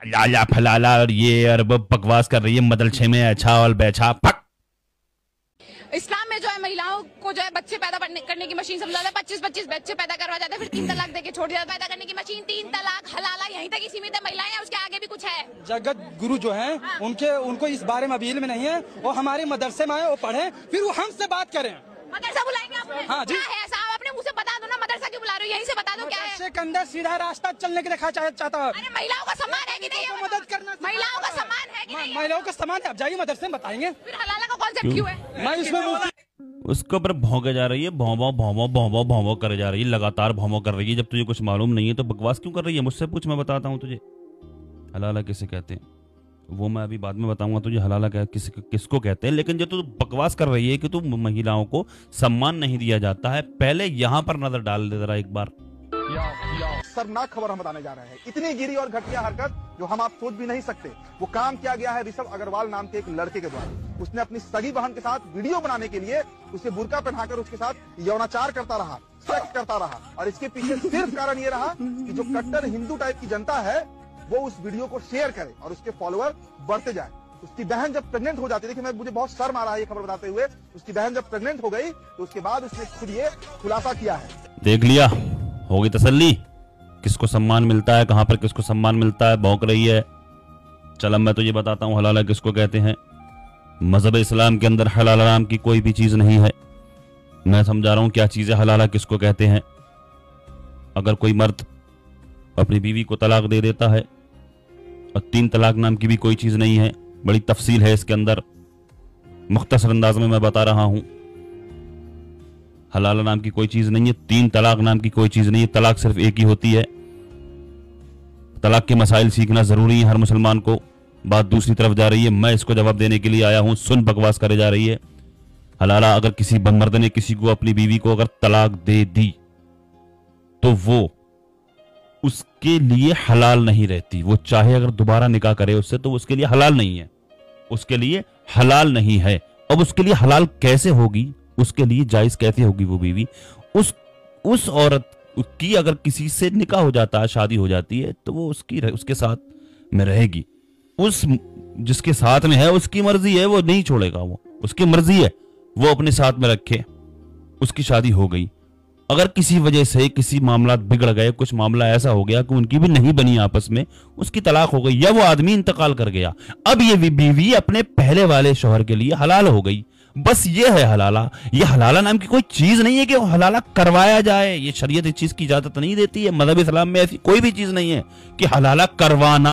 लाला फलाला और ये और वो बकवास कर रही है मदरसे में अच्छा और बैठा फक। इस्लाम में जो है महिलाओं को जो है बच्चे पैदा करने की मशीन समझा जाता है, 25-25 बच्चे पैदा करवा जाते हैं, फिर 3 तलाक देके छोड़ दिया पैदा करने की मशीन। 3 तलाक हलाला यहीं तक ही सीमित है, महिलाएं हैं उसके आगे भी कुछ है। जगत गुरु जो हैं उनको इस बारे में अभी इल्म नहीं है, वो हमारे मदरसे में आए वो पढ़े फिर वो हमसे बात करें। मदरसा बुलाएंगे आपने? हाँ जी। क्या है साहब, अपने मुंह से बता दो ना, मदरसा क्यों बुला रहे हो, यहीं से बता दो क्या है। मदरसे के अंदर सीधा रास्ता चलने के देखा चाहता है। अरे महिलाओं का सम्मान है कि नहीं, मदद करना महिलाओं का सम्मान है कि नहीं, महिलाओं का सम्मान है। आप जाइए मदरसे में बताएंगे फिर हलाला का कॉन्सेप्ट क्यों है। मैं इसमें उसके ऊपर भौंके जा रही है, भौंभौ भौंभौ भौंभौ भौंभौ करे जा रही है, लगातार भौंभौ कर रही है। जब तुझे कुछ मालूम नहीं है तो बकवास क्यों कर रही है, मुझसे पूछ, मैं बताता हूँ तुझे हलाला किसे कहते हैं। वो मैं अभी बाद में बताऊंगा तुझे हलाला किसको कहते हैं। लेकिन जो तू बकवास कर रही है कि तू महिलाओं को सम्मान नहीं दिया जाता है, पहले यहाँ पर नजर डाल दे जरा एक बार। खतरनाक खबर हम बताने जा रहे हैं। इतनी गिरी और घटिया हरकत जो हम आप सोच भी नहीं सकते। वो काम किया गया है ऋषभ अग्रवाल नाम के एक लड़के के द्वारा। उसने अपनी सगी बहन के साथ वीडियो बनाने के लिए उसे बुर्का पहनाकर उसके साथ यौनाचार करता रहा, सेक्स करता रहा। और इसके पीछे सिर्फ कारण ये रहा कि जो कट्टर हिंदू टाइप की जनता है वो उस वीडियो को शेयर करे और उसके फॉलोअर बढ़ते जाए। उसकी बहन जब प्रेग्नेंट हो जाती है, देखिए मुझे बहुत शर्म आ रहा है ये खबर बताते हुए, उसकी बहन जब प्रेग्नेंट हो गई तो उसके बाद उसने खुद ये खुलासा किया है। देख लिया, होगी तसल्ली, किसको सम्मान मिलता है, कहां पर किसको सम्मान मिलता है, भौंक रही है। चल अब मैं तुझे बताता हूं हलाला किसको कहते हैं। मजहब इस्लाम के अंदर हलाला नाम की कोई भी चीज नहीं है। मैं समझा रहा हूं क्या चीज है हलाला किसको कहते हैं। अगर कोई मर्द अपनी बीवी को तलाक दे देता है, और 3 तलाक नाम की भी कोई चीज नहीं है, बड़ी तफसील है इसके अंदर, मुख्तसर अंदाज में मैं बता रहा हूं। हलाला नाम की कोई चीज नहीं है, 3 तलाक नाम की कोई चीज नहीं है, तलाक सिर्फ एक ही होती है। तलाक के मसाइल सीखना जरूरी है हर मुसलमान को। बात दूसरी तरफ जा रही है, मैं इसको जवाब देने के लिए आया हूं, सुन बकवास करे जा रही है। हलाला, अगर किसी मर्द ने किसी को, अपनी बीवी को अगर तलाक दे दी तो वो उसके लिए हलाल नहीं रहती। वो चाहे अगर दोबारा निकाह करे उससे तो उसके लिए हलाल नहीं है, उसके लिए हलाल नहीं है। अब उसके लिए हलाल कैसे होगी, उसके लिए जायज कैसे होगी वो बीवी। उस औरत की अगर किसी से निकाह हो जाता है, शादी हो जाती है, तो वो उसके साथ में रहेगी। उस जिसके साथ में है उसकी मर्जी है, वो नहीं छोड़ेगा, वो उसकी मर्जी है, वो अपने साथ में रखे। उसकी शादी हो गई, अगर किसी वजह से किसी मामला बिगड़ गए, कुछ मामला ऐसा हो गया कि उनकी भी नहीं बनी आपस में, उसकी तलाक हो गई या वो आदमी इंतकाल कर गया, अब ये बीवी अपने पहले वाले शौहर के लिए हलाल हो गई। बस ये है हलाला। ये हलाला नाम की कोई चीज नहीं है कि हलाला करवाया जाए। ये शरीयत इस चीज की इजाजत नहीं देती है। मजहब इस्लाम में ऐसी कोई भी चीज नहीं है कि हलाला करवाना